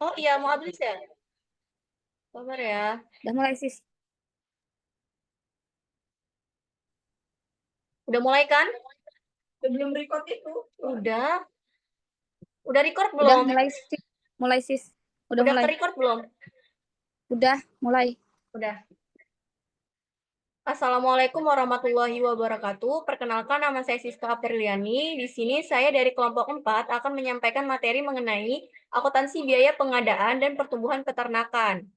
Oh iya, mau habis ya? Sabar ya. Udah mulai, Sis. Udah mulai kan? Belum record itu. Udah. Udah record Udah belum? mulai, Sis. Mulai, Sis. Udah Udah mulai. ke-record belum? Udah mulai. Udah. Assalamualaikum warahmatullahi wabarakatuh. Perkenalkan, nama saya Siska Apriliani. Di sini saya dari kelompok 4 akan menyampaikan materi mengenai akuntansi biaya pengadaan dan pertumbuhan peternakan.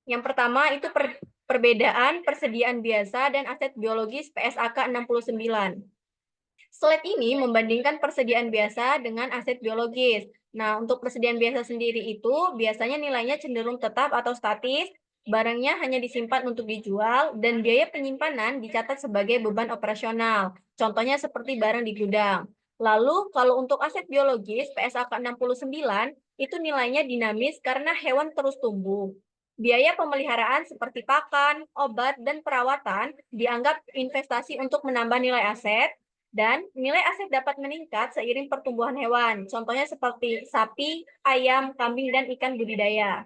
Yang pertama itu perbedaan persediaan biasa dan aset biologis PSAK 69. Slide ini membandingkan persediaan biasa dengan aset biologis. Nah, untuk persediaan biasa sendiri itu biasanya nilainya cenderung tetap atau statis, barangnya hanya disimpan untuk dijual, dan biaya penyimpanan dicatat sebagai beban operasional. Contohnya seperti barang di gudang. Lalu, kalau untuk aset biologis PSAK 69, itu nilainya dinamis karena hewan terus tumbuh. Biaya pemeliharaan seperti pakan, obat, dan perawatan dianggap investasi untuk menambah nilai aset, dan nilai aset dapat meningkat seiring pertumbuhan hewan. Contohnya seperti sapi, ayam, kambing, dan ikan budidaya.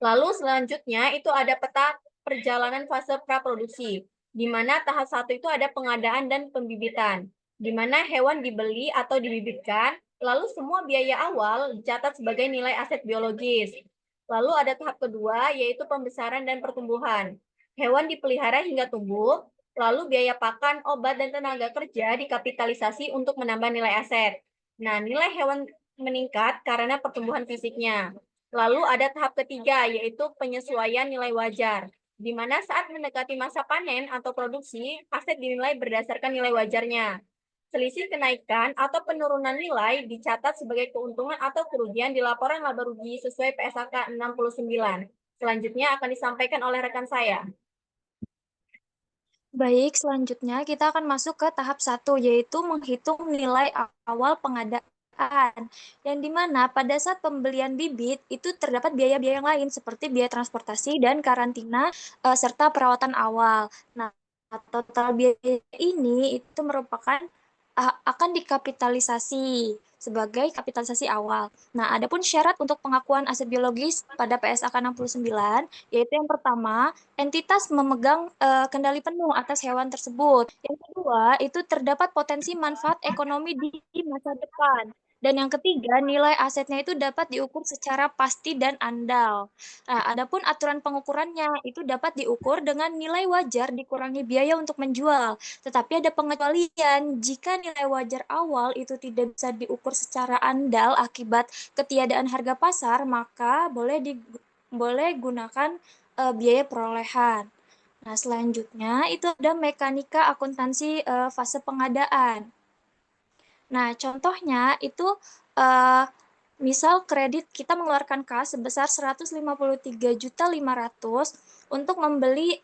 Lalu selanjutnya itu ada peta perjalanan fase praproduksi, di mana tahap 1 itu ada pengadaan dan pembibitan, di mana hewan dibeli atau dibibitkan, lalu semua biaya awal dicatat sebagai nilai aset biologis. Lalu ada tahap kedua, yaitu pembesaran dan pertumbuhan. Hewan dipelihara hingga tumbuh, lalu biaya pakan, obat, dan tenaga kerja dikapitalisasi untuk menambah nilai aset. Nah, nilai hewan meningkat karena pertumbuhan fisiknya. Lalu ada tahap ketiga, yaitu penyesuaian nilai wajar, di mana saat mendekati masa panen atau produksi, aset dinilai berdasarkan nilai wajarnya. Selisih kenaikan atau penurunan nilai dicatat sebagai keuntungan atau kerugian di laporan laba rugi sesuai PSAK 69. Selanjutnya akan disampaikan oleh rekan saya. Baik, selanjutnya kita akan masuk ke tahap 1, yaitu menghitung nilai awal pengadaan. Yang dimana pada saat pembelian bibit, itu terdapat biaya-biaya yang lain, seperti biaya transportasi dan karantina, serta perawatan awal. Nah, total biaya ini itu merupakan akan dikapitalisasi sebagai kapitalisasi awal. Nah, adapun syarat untuk pengakuan aset biologis pada PSAK 69, yaitu yang pertama, entitas memegang kendali penuh atas hewan tersebut. Yang kedua, itu terdapat potensi manfaat ekonomi di masa depan. Dan yang ketiga, nilai asetnya itu dapat diukur secara pasti dan andal. Nah, adapun aturan pengukurannya itu dapat diukur dengan nilai wajar dikurangi biaya untuk menjual. Tetapi ada pengecualian jika nilai wajar awal itu tidak bisa diukur secara andal akibat ketiadaan harga pasar, maka boleh gunakan biaya perolehan. Nah, selanjutnya itu ada mekanika akuntansi fase pengadaan. Nah, contohnya itu eh, misal kredit kita mengeluarkan kas sebesar 153.500.000 untuk membeli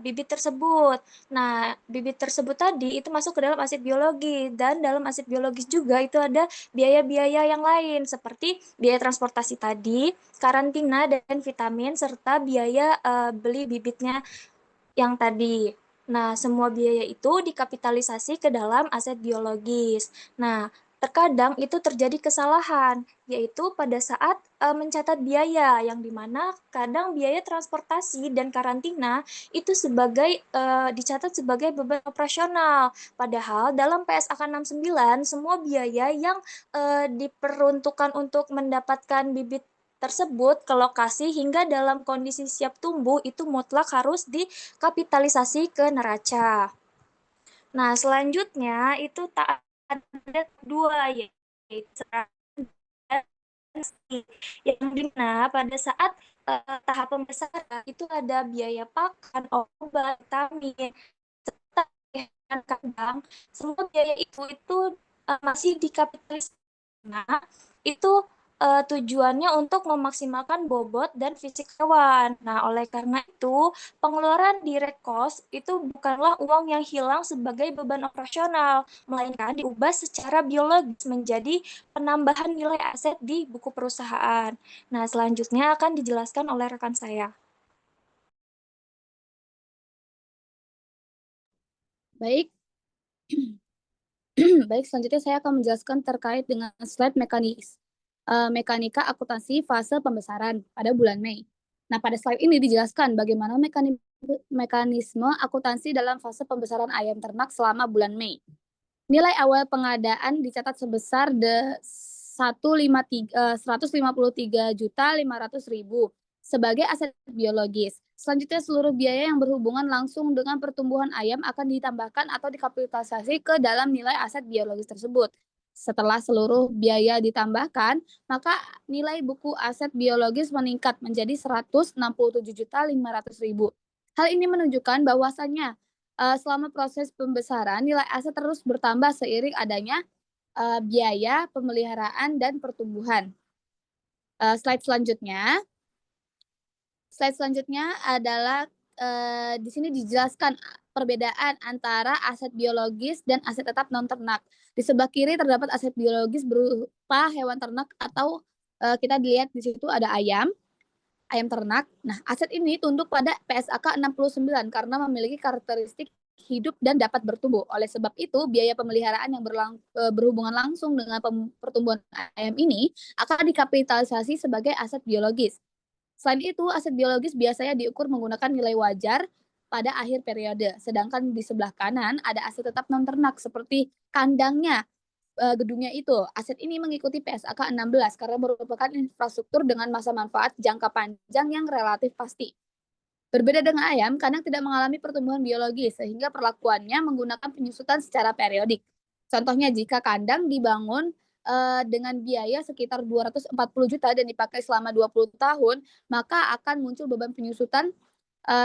bibit tersebut. Nah, bibit tersebut tadi itu masuk ke dalam aset biologi dan dalam aset biologis juga itu ada biaya-biaya yang lain seperti biaya transportasi tadi, karantina dan vitamin serta biaya beli bibitnya yang tadi. Nah, semua biaya itu dikapitalisasi ke dalam aset biologis. Nah, terkadang itu terjadi kesalahan, yaitu pada saat mencatat biaya, yang dimana kadang biaya transportasi dan karantina itu dicatat sebagai beban operasional. Padahal dalam PSAK 69, semua biaya yang diperuntukkan untuk mendapatkan bibit tersebut ke lokasi hingga dalam kondisi siap tumbuh itu mutlak harus dikapitalisasi ke neraca. Nah, selanjutnya itu tak ada dua, yaitu yang dimana pada saat tahap pembesaran itu ada biaya pakan, obat, vitamin, serta kandang. Semua biaya itu masih dikapitalisasi. Nah, itu tujuannya untuk memaksimalkan bobot dan fisik hewan. Nah, oleh karena itu, pengeluaran direct cost itu bukanlah uang yang hilang sebagai beban operasional, melainkan diubah secara biologis menjadi penambahan nilai aset di buku perusahaan. Nah, selanjutnya akan dijelaskan oleh rekan saya. Baik, baik selanjutnya saya akan menjelaskan terkait dengan slide mekanika akuntansi fase pembesaran pada bulan Mei. Nah, pada slide ini dijelaskan bagaimana mekanisme akuntansi dalam fase pembesaran ayam ternak selama bulan Mei. Nilai awal pengadaan dicatat sebesar 153.500.000 sebagai aset biologis. Selanjutnya, seluruh biaya yang berhubungan langsung dengan pertumbuhan ayam akan ditambahkan atau dikapitalisasi ke dalam nilai aset biologis tersebut. Setelah seluruh biaya ditambahkan, maka nilai buku aset biologis meningkat menjadi 167.500.000. Hal ini menunjukkan bahwasannya selama proses pembesaran, nilai aset terus bertambah seiring adanya biaya pemeliharaan dan pertumbuhan. Slide selanjutnya adalah di sini dijelaskan perbedaan antara aset biologis dan aset tetap non ternak. Di sebelah kiri terdapat aset biologis berupa hewan ternak atau kita dilihat di situ ada ayam ternak. Nah, aset ini tunduk pada PSAK 69 karena memiliki karakteristik hidup dan dapat bertumbuh. Oleh sebab itu, biaya pemeliharaan yang berhubungan langsung dengan pertumbuhan ayam ini akan dikapitalisasi sebagai aset biologis. Selain itu, aset biologis biasanya diukur menggunakan nilai wajar pada akhir periode. Sedangkan di sebelah kanan ada aset tetap non ternak seperti kandangnya, gedungnya itu. Aset ini mengikuti PSAK 16 karena merupakan infrastruktur dengan masa manfaat jangka panjang yang relatif pasti. Berbeda dengan ayam, kandang tidak mengalami pertumbuhan biologis sehingga perlakuannya menggunakan penyusutan secara periodik. Contohnya jika kandang dibangun dengan biaya sekitar 240 juta dan dipakai selama 20 tahun, maka akan muncul beban penyusutan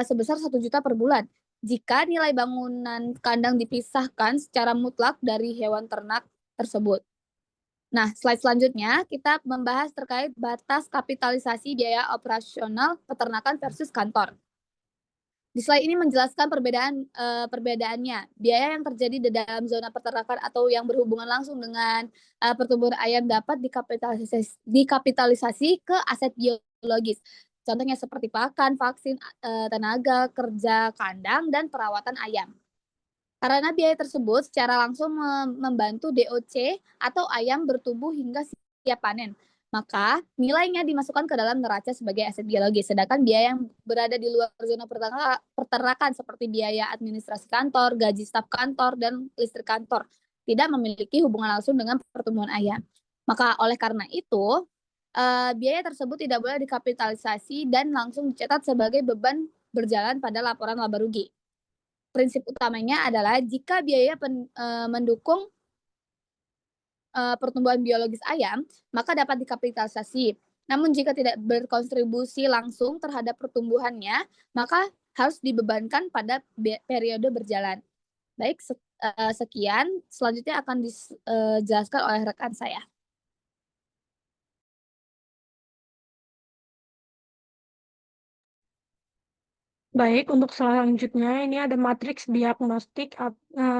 sebesar 1 juta per bulan. Jika nilai bangunan kandang dipisahkan secara mutlak dari hewan ternak tersebut. Nah, slide selanjutnya kita membahas terkait batas kapitalisasi biaya operasional peternakan versus kantor. Di slide ini menjelaskan perbedaannya. Biaya yang terjadi di dalam zona peternakan atau yang berhubungan langsung dengan pertumbuhan ayam dapat dikapitalisasi ke aset biologis. Contohnya seperti pakan, vaksin, tenaga kerja kandang, dan perawatan ayam. Karena biaya tersebut secara langsung membantu DOC atau ayam bertumbuh hingga siap panen, maka nilainya dimasukkan ke dalam neraca sebagai aset biologis. Sedangkan biaya yang berada di luar zona peternakan seperti biaya administrasi kantor, gaji staf kantor, dan listrik kantor tidak memiliki hubungan langsung dengan pertumbuhan ayam. Maka oleh karena itu, biaya tersebut tidak boleh dikapitalisasi dan langsung dicatat sebagai beban berjalan pada laporan laba rugi. Prinsip utamanya adalah jika biaya mendukung pertumbuhan biologis ayam, maka dapat dikapitalisasi. Namun jika tidak berkontribusi langsung terhadap pertumbuhannya, maka harus dibebankan pada periode berjalan. Baik, sekian. Selanjutnya akan dijelaskan oleh rekan saya. Baik, untuk selanjutnya ini ada matriks diagnostik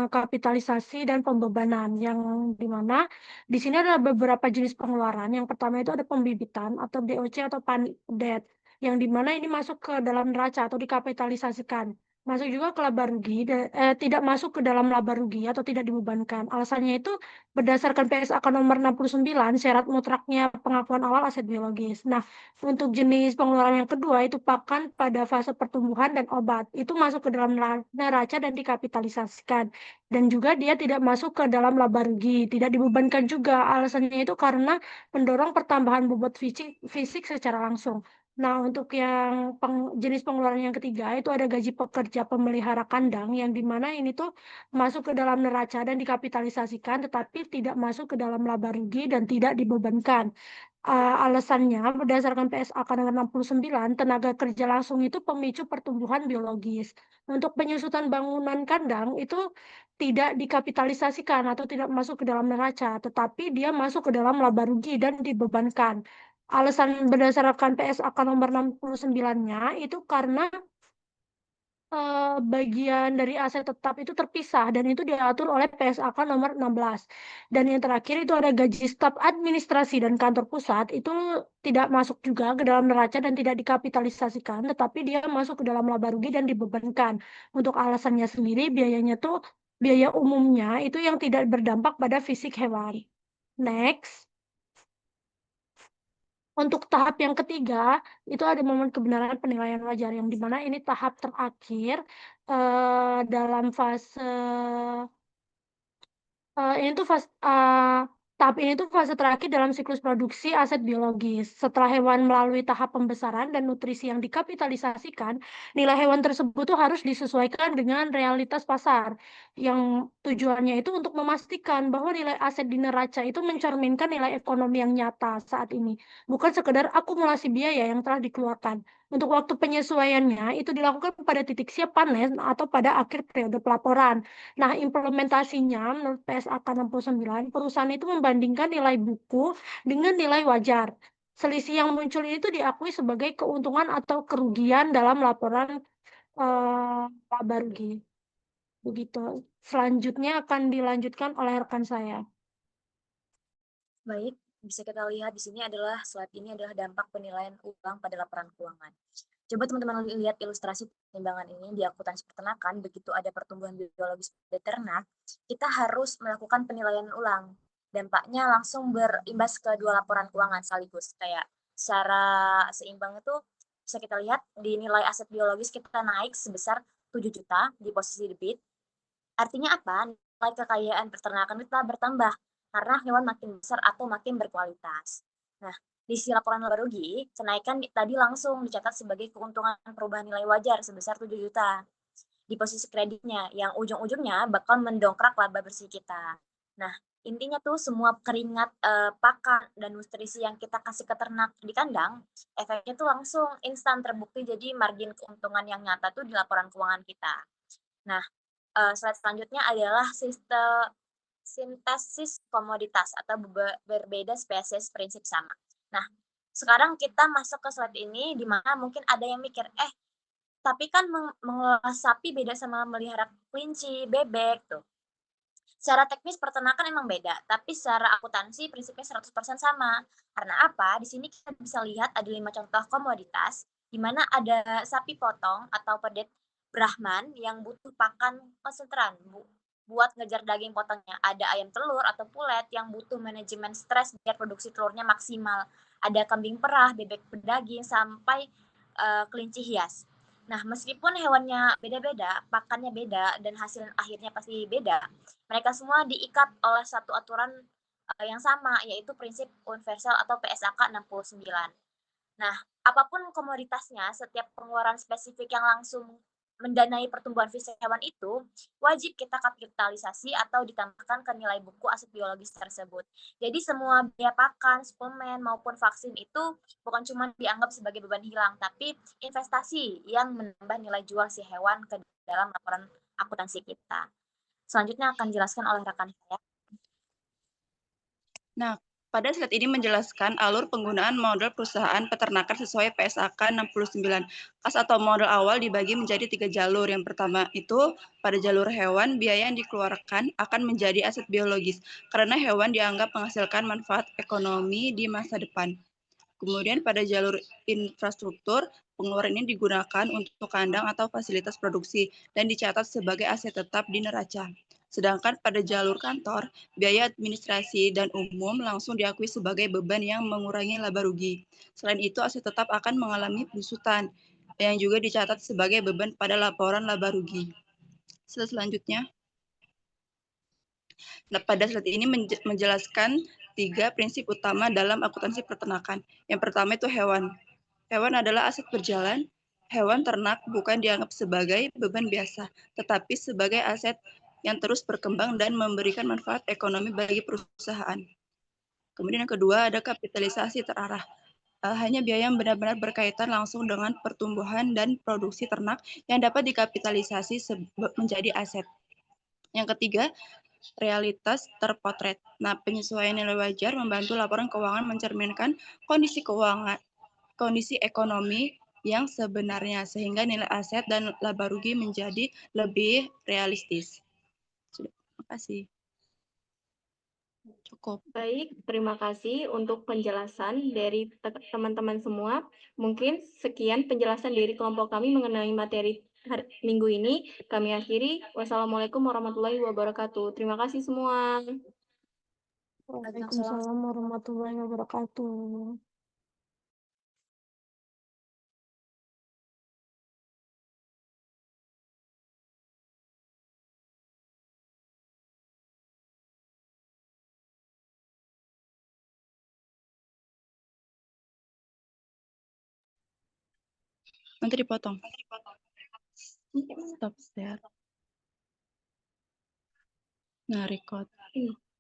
kapitalisasi dan pembebanan yang dimana di sini ada beberapa jenis pengeluaran. Yang pertama itu ada pembibitan atau DOC atau PANDET yang dimana ini masuk ke dalam neraca atau dikapitalisasikan. Masuk juga ke laba rugi, tidak masuk ke dalam laba rugi atau tidak dibebankan. Alasannya itu berdasarkan PSAK nomor 69, syarat mutlaknya pengakuan awal aset biologis. Nah, untuk jenis pengeluaran yang kedua itu pakan pada fase pertumbuhan dan obat. Itu masuk ke dalam neraca dan dikapitalisasikan. Dan juga dia tidak masuk ke dalam laba rugi, tidak dibebankan juga. Alasannya itu karena mendorong pertambahan bobot fisik secara langsung. Nah, untuk yang jenis pengeluaran yang ketiga itu ada gaji pekerja pemelihara kandang yang dimana ini tuh masuk ke dalam neraca dan dikapitalisasikan tetapi tidak masuk ke dalam laba rugi dan tidak dibebankan. Alasannya berdasarkan PSAK nomor 69, tenaga kerja langsung itu pemicu pertumbuhan biologis. Untuk penyusutan bangunan kandang itu tidak dikapitalisasikan atau tidak masuk ke dalam neraca, tetapi dia masuk ke dalam laba rugi dan dibebankan. Alasan berdasarkan PSAK nomor 69-nya itu karena bagian dari aset tetap itu terpisah dan itu diatur oleh PSAK nomor 16. Dan yang terakhir itu ada gaji staf administrasi dan kantor pusat itu tidak masuk juga ke dalam neraca dan tidak dikapitalisasikan, tetapi dia masuk ke dalam laba rugi dan dibebankan. Untuk alasannya sendiri biayanya tuh biaya umumnya itu yang tidak berdampak pada fisik hewan. Next. Untuk tahap yang ketiga, itu ada momen kebenaran penilaian wajar, yang dimana ini tahap terakhir dalam fase tahap ini tuh fase terakhir dalam siklus produksi aset biologis. Setelah hewan melalui tahap pembesaran dan nutrisi yang dikapitalisasikan, nilai hewan tersebut tuh harus disesuaikan dengan realitas pasar, yang tujuannya itu untuk memastikan bahwa nilai aset di neraca itu mencerminkan nilai ekonomi yang nyata saat ini, bukan sekedar akumulasi biaya yang telah dikeluarkan. Untuk waktu penyesuaiannya itu dilakukan pada titik siap panen atau pada akhir periode pelaporan. Nah, implementasinya menurut PSAK 69, perusahaan itu membandingkan nilai buku dengan nilai wajar. Selisih yang muncul ini tuh diakui sebagai keuntungan atau kerugian dalam laporan laba rugi. Begitu. Selanjutnya akan dilanjutkan oleh rekan saya. Baik, bisa kita lihat di sini adalah slide ini adalah dampak penilaian ulang pada laporan keuangan. Coba teman-teman lihat ilustrasi timbangan ini di akuntansi peternakan, begitu ada pertumbuhan biologis pada ternak, kita harus melakukan penilaian ulang. Dampaknya langsung berimbas ke dua laporan keuangan sekaligus. Kayak secara seimbang itu bisa kita lihat di nilai aset biologis kita naik sebesar 7 juta di posisi debit. Artinya apa? Nilai kekayaan peternakan kita bertambah karena hewan makin besar atau makin berkualitas. Nah, di sisi laporan laba rugi, kenaikan tadi langsung dicatat sebagai keuntungan perubahan nilai wajar sebesar 7 juta di posisi kreditnya, yang ujung-ujungnya bakal mendongkrak laba bersih kita. Nah, intinya tuh semua keringat pakan dan nutrisi yang kita kasih ke ternak di kandang, efeknya tuh langsung instan terbukti jadi margin keuntungan yang nyata tuh di laporan keuangan kita. Nah, slide selanjutnya adalah sistem sintesis komoditas atau berbeda spesies prinsip sama. Nah, sekarang kita masuk ke slide ini di mana mungkin ada yang mikir, tapi kan mengelola sapi beda sama melihara kelinci, bebek tuh. Secara teknis peternakan emang beda, tapi secara akuntansi prinsipnya 100% sama. Karena apa? Di sini kita bisa lihat ada 5 contoh komoditas, di mana ada sapi potong atau pedet Brahman yang butuh pakan konsentran buat ngejar daging potongnya. Ada ayam telur atau pulet yang butuh manajemen stres biar produksi telurnya maksimal. Ada kambing perah, bebek pedaging, sampai kelinci hias. Nah, meskipun hewannya beda-beda, pakannya beda, dan hasil akhirnya pasti beda, mereka semua diikat oleh satu aturan yang sama, yaitu prinsip universal atau PSAK 69. Nah, apapun komoditasnya, setiap pengeluaran spesifik yang langsung mendanai pertumbuhan fisik hewan itu, wajib kita kapitalisasi atau ditambahkan ke nilai buku aset biologis tersebut. Jadi semua biaya pakan, suplemen, maupun vaksin itu bukan cuma dianggap sebagai beban hilang, tapi investasi yang menambah nilai jual si hewan ke dalam laporan akuntansi kita. Selanjutnya akan dijelaskan oleh rekan saya. Nah, pada slide ini menjelaskan alur penggunaan model perusahaan peternakan sesuai PSAK 69. Kas atau model awal dibagi menjadi 3 jalur. Yang pertama itu pada jalur hewan, biaya yang dikeluarkan akan menjadi aset biologis karena hewan dianggap menghasilkan manfaat ekonomi di masa depan. Kemudian pada jalur infrastruktur, pengeluaran ini digunakan untuk kandang atau fasilitas produksi dan dicatat sebagai aset tetap di neraca. Sedangkan pada jalur kantor, biaya administrasi dan umum langsung diakui sebagai beban yang mengurangi laba rugi. Selain itu, aset tetap akan mengalami penyusutan yang juga dicatat sebagai beban pada laporan laba rugi. Selanjutnya, nah, pada slide ini menjelaskan 3 prinsip utama dalam akuntansi peternakan. Yang pertama itu hewan. Hewan adalah aset berjalan. Hewan ternak bukan dianggap sebagai beban biasa, tetapi sebagai aset yang terus berkembang dan memberikan manfaat ekonomi bagi perusahaan. Kemudian yang kedua ada kapitalisasi terarah. Hanya biaya yang benar-benar berkaitan langsung dengan pertumbuhan dan produksi ternak yang dapat dikapitalisasi menjadi aset. Yang ketiga, realitas terpotret. Nah, penyesuaian nilai wajar membantu laporan keuangan mencerminkan kondisi keuangan, kondisi ekonomi yang sebenarnya, sehingga nilai aset dan laba rugi menjadi lebih realistis. Sudah, terima kasih. Cukup. Baik, terima kasih untuk penjelasan dari teman-teman semua. Mungkin sekian penjelasan dari kelompok kami mengenai materi minggu ini. Kami akhiri. Wassalamualaikum warahmatullahi wabarakatuh. Terima kasih semua. Waalaikumsalam warahmatullahi wabarakatuh. Nanti dipotong. Stop share. Nah, record.